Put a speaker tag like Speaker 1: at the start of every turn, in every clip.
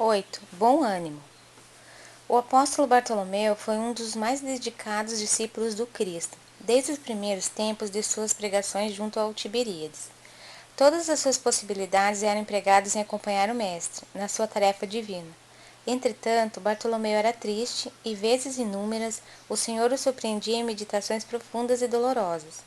Speaker 1: 8. Bom ânimo. O apóstolo Bartolomeu foi um dos mais dedicados discípulos do Cristo, desde os primeiros tempos de suas pregações junto ao Tiberíades. Todas as suas possibilidades eram empregadas em acompanhar o Mestre, na sua tarefa divina. Entretanto, Bartolomeu era triste e, vezes inúmeras, o Senhor o surpreendia em meditações profundas e dolorosas.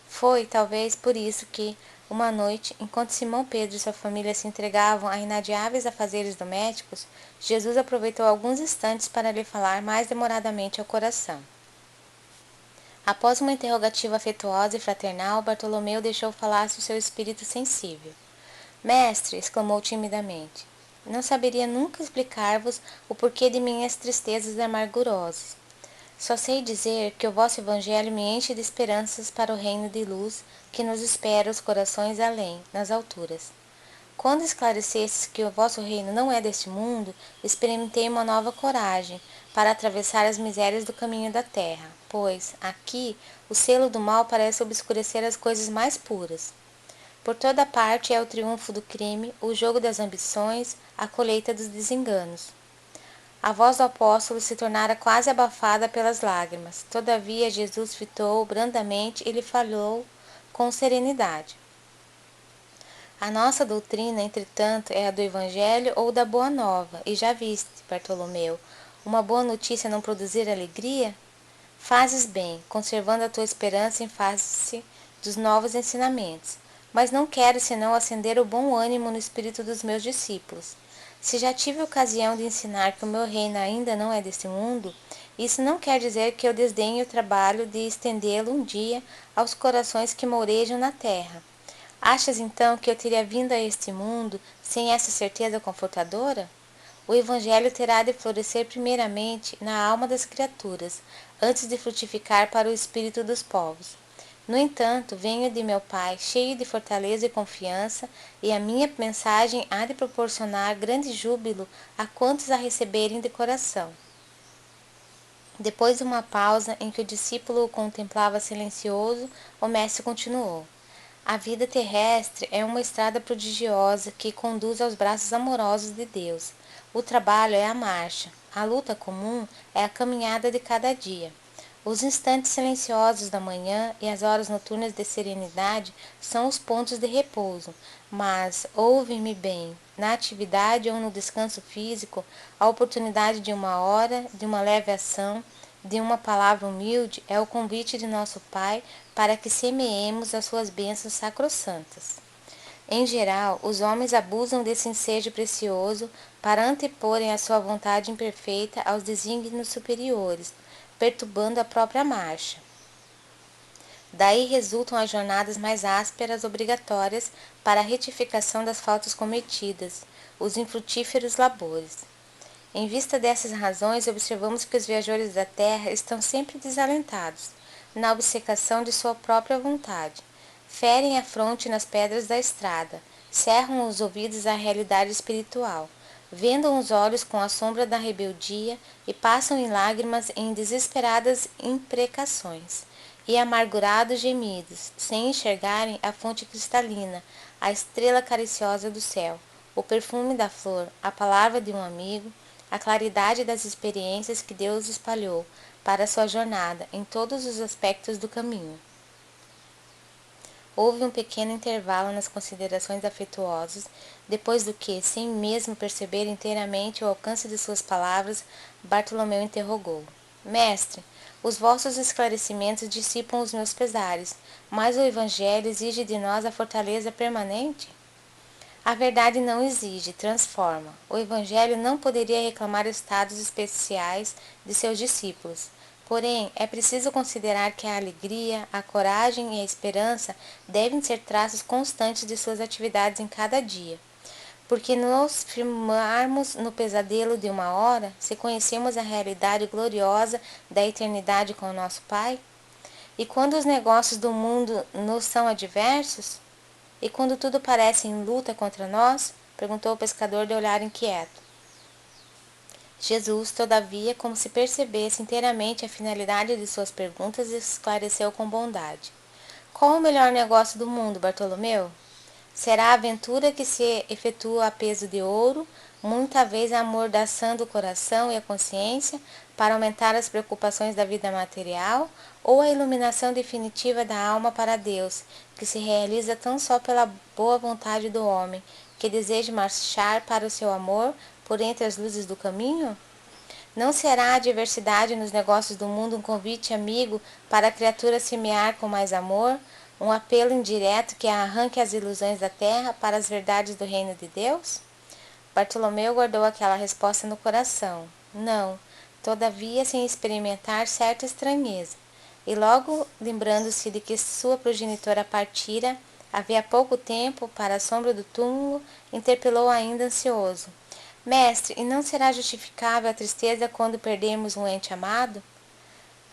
Speaker 1: Foi, talvez, por isso que, uma noite, enquanto Simão Pedro e sua família se entregavam a inadiáveis afazeres domésticos, Jesus aproveitou alguns instantes para lhe falar mais demoradamente ao coração. Após uma interrogativa afetuosa e fraternal, Bartolomeu deixou falar-se o seu espírito sensível. Mestre, exclamou timidamente, não saberia nunca explicar-vos o porquê de minhas tristezas amargurosas. Só sei dizer que o vosso Evangelho me enche de esperanças para o reino de luz que nos espera os corações além, nas alturas. Quando esclarecestes que o vosso reino não é deste mundo, experimentei uma nova coragem para atravessar as misérias do caminho da terra, pois, aqui, o selo do mal parece obscurecer as coisas mais puras. Por toda parte é o triunfo do crime, o jogo das ambições, a colheita dos desenganos. A voz do apóstolo se tornara quase abafada pelas lágrimas. Todavia, Jesus fitou brandamente e lhe falou com serenidade. A nossa doutrina, entretanto, é a do Evangelho ou da Boa Nova, e já viste, Bartolomeu, uma boa notícia não produzir alegria? Fazes bem, conservando a tua esperança em face dos novos ensinamentos, mas não quero senão acender o bom ânimo no espírito dos meus discípulos. Se já tive ocasião de ensinar que o meu reino ainda não é deste mundo, isso não quer dizer que eu desdenhe o trabalho de estendê-lo um dia aos corações que mourejam na terra. Achas então que eu teria vindo a este mundo sem essa certeza confortadora? O Evangelho terá de florescer primeiramente na alma das criaturas, antes de frutificar para o espírito dos povos. No entanto, venho de meu Pai, cheio de fortaleza e confiança, e a minha mensagem há de proporcionar grande júbilo a quantos a receberem de coração. Depois de uma pausa em que o discípulo o contemplava silencioso, o mestre continuou. A vida terrestre é uma estrada prodigiosa que conduz aos braços amorosos de Deus. O trabalho é a marcha, a luta comum é a caminhada de cada dia. Os instantes silenciosos da manhã e as horas noturnas de serenidade são os pontos de repouso, mas, ouve-me bem, na atividade ou no descanso físico, a oportunidade de uma hora, de uma leve ação, de uma palavra humilde é o convite de nosso Pai para que semeemos as suas bênçãos sacrossantas. Em geral, os homens abusam desse ensejo precioso para anteporem a sua vontade imperfeita aos desígnios superiores, perturbando a própria marcha. Daí resultam as jornadas mais ásperas obrigatórias para a retificação das faltas cometidas, os infrutíferos labores. Em vista dessas razões, observamos que os viajores da terra estão sempre desalentados, na obcecação de sua própria vontade. Ferem a fronte nas pedras da estrada, cerram os ouvidos à realidade espiritual, vendam os olhos com a sombra da rebeldia e passam em lágrimas em desesperadas imprecações e amargurados gemidos, sem enxergarem a fonte cristalina, a estrela cariciosa do céu, o perfume da flor, a palavra de um amigo, a claridade das experiências que Deus espalhou para a sua jornada em todos os aspectos do caminho. Houve um pequeno intervalo nas considerações afetuosas, depois do que, sem mesmo perceber inteiramente o alcance de suas palavras, Bartolomeu interrogou. Mestre, os vossos esclarecimentos dissipam os meus pesares, mas o Evangelho exige de nós a fortaleza permanente? A verdade não exige, transforma. O Evangelho não poderia reclamar estados especiais de seus discípulos. Porém, é preciso considerar que a alegria, a coragem e a esperança devem ser traços constantes de suas atividades em cada dia. Porque nos firmarmos no pesadelo de uma hora, se conhecemos a realidade gloriosa da eternidade com o nosso Pai? E quando os negócios do mundo nos são adversos? E quando tudo parece em luta contra nós? Perguntou o pescador de olhar inquieto. Jesus, todavia, como se percebesse inteiramente a finalidade de suas perguntas, esclareceu com bondade. Qual o melhor negócio do mundo, Bartolomeu? Será a aventura que se efetua a peso de ouro, muita vez amordaçando o coração e a consciência para aumentar as preocupações da vida material, ou a iluminação definitiva da alma para Deus, que se realiza tão só pela boa vontade do homem, que deseja marchar para o seu amor por entre as luzes do caminho? Não será a diversidade nos negócios do mundo um convite amigo para a criatura semear com mais amor, um apelo indireto que arranque as ilusões da terra para as verdades do reino de Deus? Bartolomeu guardou aquela resposta no coração. Não, todavia sem experimentar certa estranheza. E logo, lembrando-se de que sua progenitora partira havia pouco tempo para a sombra do túmulo, interpelou ainda ansioso. Mestre, e não será justificável a tristeza quando perdermos um ente amado?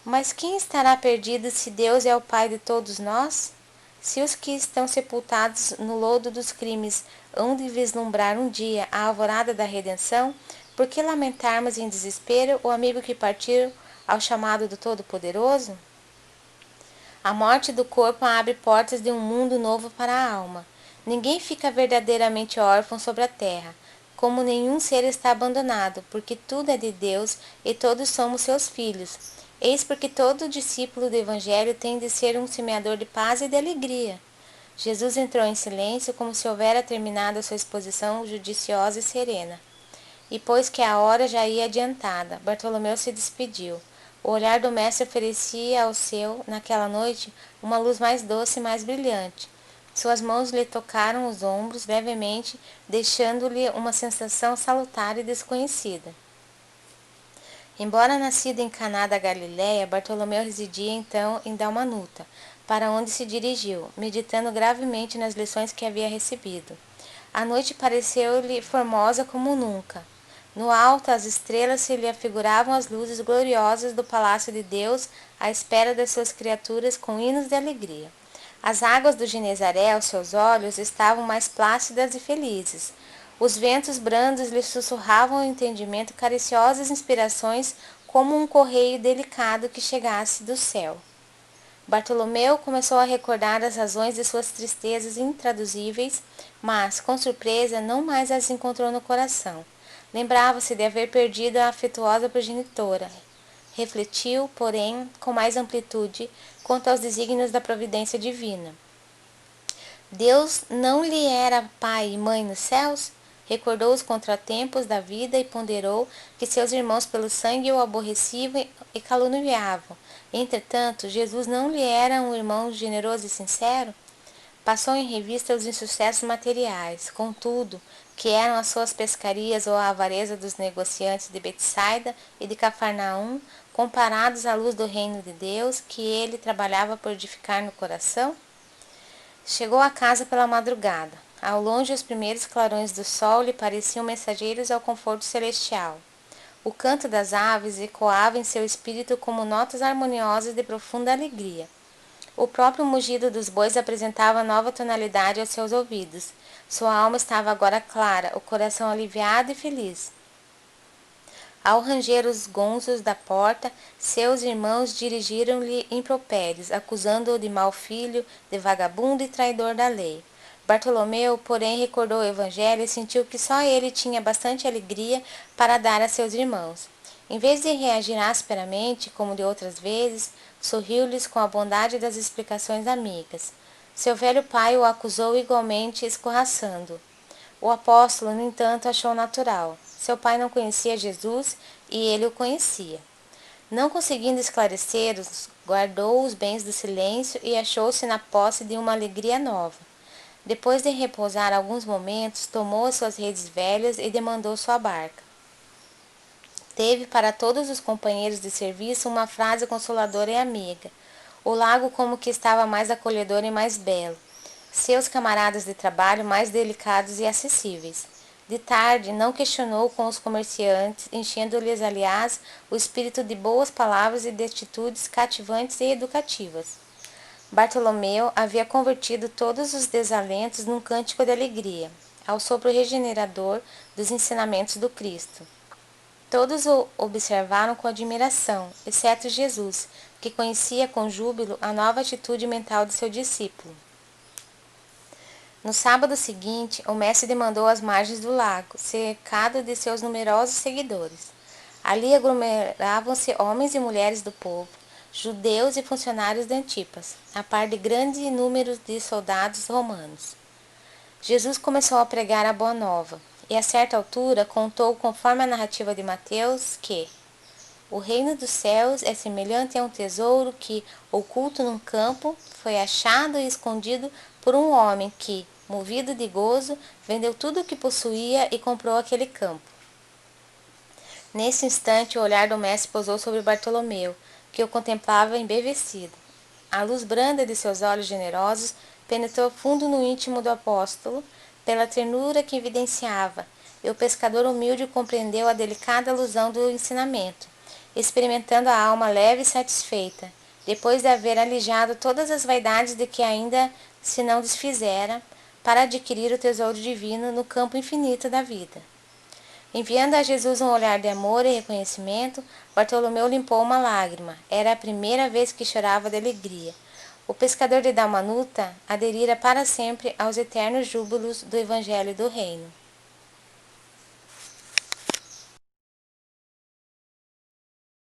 Speaker 1: Mas quem estará perdido se Deus é o Pai de todos nós? Se os que estão sepultados no lodo dos crimes hão de vislumbrar um dia a alvorada da redenção, por que lamentarmos em desespero o amigo que partiu ao chamado do Todo-Poderoso? A morte do corpo abre portas de um mundo novo para a alma. Ninguém fica verdadeiramente órfão sobre a terra, como nenhum ser está abandonado, porque tudo é de Deus e todos somos seus filhos. Eis porque todo discípulo do Evangelho tem de ser um semeador de paz e de alegria. Jesus entrou em silêncio, como se houvera terminado a sua exposição judiciosa e serena. E pois que a hora já ia adiantada, Bartolomeu se despediu. O olhar do mestre oferecia ao seu, naquela noite, uma luz mais doce e mais brilhante. Suas mãos lhe tocaram os ombros levemente, deixando-lhe uma sensação salutar e desconhecida. Embora nascido em Caná da Galileia, Bartolomeu residia então em Dalmanuta, para onde se dirigiu, meditando gravemente nas lições que havia recebido. A noite pareceu-lhe formosa como nunca. No alto, as estrelas se lhe afiguravam as luzes gloriosas do palácio de Deus, à espera das suas criaturas com hinos de alegria. As águas do Genezaré, aos seus olhos, estavam mais plácidas e felizes. Os ventos brandos lhe sussurravam ao entendimento cariciosas inspirações, como um correio delicado que chegasse do céu. Bartolomeu começou a recordar as razões de suas tristezas intraduzíveis, mas, com surpresa, não mais as encontrou no coração. Lembrava-se de haver perdido a afetuosa progenitora. Refletiu, porém, com mais amplitude quanto aos desígnios da providência divina. Deus não lhe era pai e mãe nos céus? Recordou os contratempos da vida e ponderou que seus irmãos pelo sangue o aborreciam e caluniavam. Entretanto, Jesus não lhe era um irmão generoso e sincero? Passou em revista os insucessos materiais, contudo, que eram as suas pescarias ou a avareza dos negociantes de Betsaida e de Cafarnaum, comparados à luz do reino de Deus que ele trabalhava por edificar no coração? Chegou à casa pela madrugada. Ao longe, os primeiros clarões do sol lhe pareciam mensageiros ao conforto celestial. O canto das aves ecoava em seu espírito como notas harmoniosas de profunda alegria. O próprio mugido dos bois apresentava nova tonalidade aos seus ouvidos. Sua alma estava agora clara, o coração aliviado e feliz. Ao ranger os gonzos da porta, seus irmãos dirigiram-lhe impropérios, acusando-o de mau filho, de vagabundo e traidor da lei. Bartolomeu, porém, recordou o evangelho e sentiu que só ele tinha bastante alegria para dar a seus irmãos. Em vez de reagir asperamente, como de outras vezes, sorriu-lhes com a bondade das explicações amigas. Seu velho pai o acusou igualmente, escorraçando. O apóstolo, no entanto, achou natural. Seu pai não conhecia Jesus e ele o conhecia. Não conseguindo esclarecer-os, guardou os bens do silêncio e achou-se na posse de uma alegria nova. Depois de repousar alguns momentos, tomou as suas redes velhas e demandou sua barca. Teve para todos os companheiros de serviço uma frase consoladora e amiga. O lago como que estava mais acolhedor e mais belo. Seus camaradas de trabalho mais delicados e acessíveis. De tarde, não questionou com os comerciantes, enchendo-lhes, aliás, o espírito de boas palavras e de atitudes cativantes e educativas. Bartolomeu havia convertido todos os desalentos num cântico de alegria, ao sopro regenerador dos ensinamentos do Cristo. Todos o observaram com admiração, exceto Jesus, que conhecia com júbilo a nova atitude mental de seu discípulo. No sábado seguinte, o mestre demandou às margens do lago, cercado de seus numerosos seguidores. Ali aglomeravam-se homens e mulheres do povo, judeus e funcionários de Antipas, a par de grande número de soldados romanos. Jesus começou a pregar a boa nova, e a certa altura contou, conforme a narrativa de Mateus, que o reino dos céus é semelhante a um tesouro que, oculto num campo, foi achado e escondido por um homem que, movido de gozo, vendeu tudo o que possuía e comprou aquele campo. Nesse instante, o olhar do mestre pousou sobre Bartolomeu, que o contemplava embevecido. A luz branda de seus olhos generosos penetrou fundo no íntimo do apóstolo, pela ternura que evidenciava, e o pescador humilde compreendeu a delicada alusão do ensinamento, experimentando a alma leve e satisfeita, depois de haver alijado todas as vaidades de que ainda se não desfizera, para adquirir o tesouro divino no campo infinito da vida. Enviando a Jesus um olhar de amor e reconhecimento, Bartolomeu limpou uma lágrima. Era a primeira vez que chorava de alegria. O pescador de Dalmanuta aderira para sempre aos eternos júbilos do Evangelho do Reino.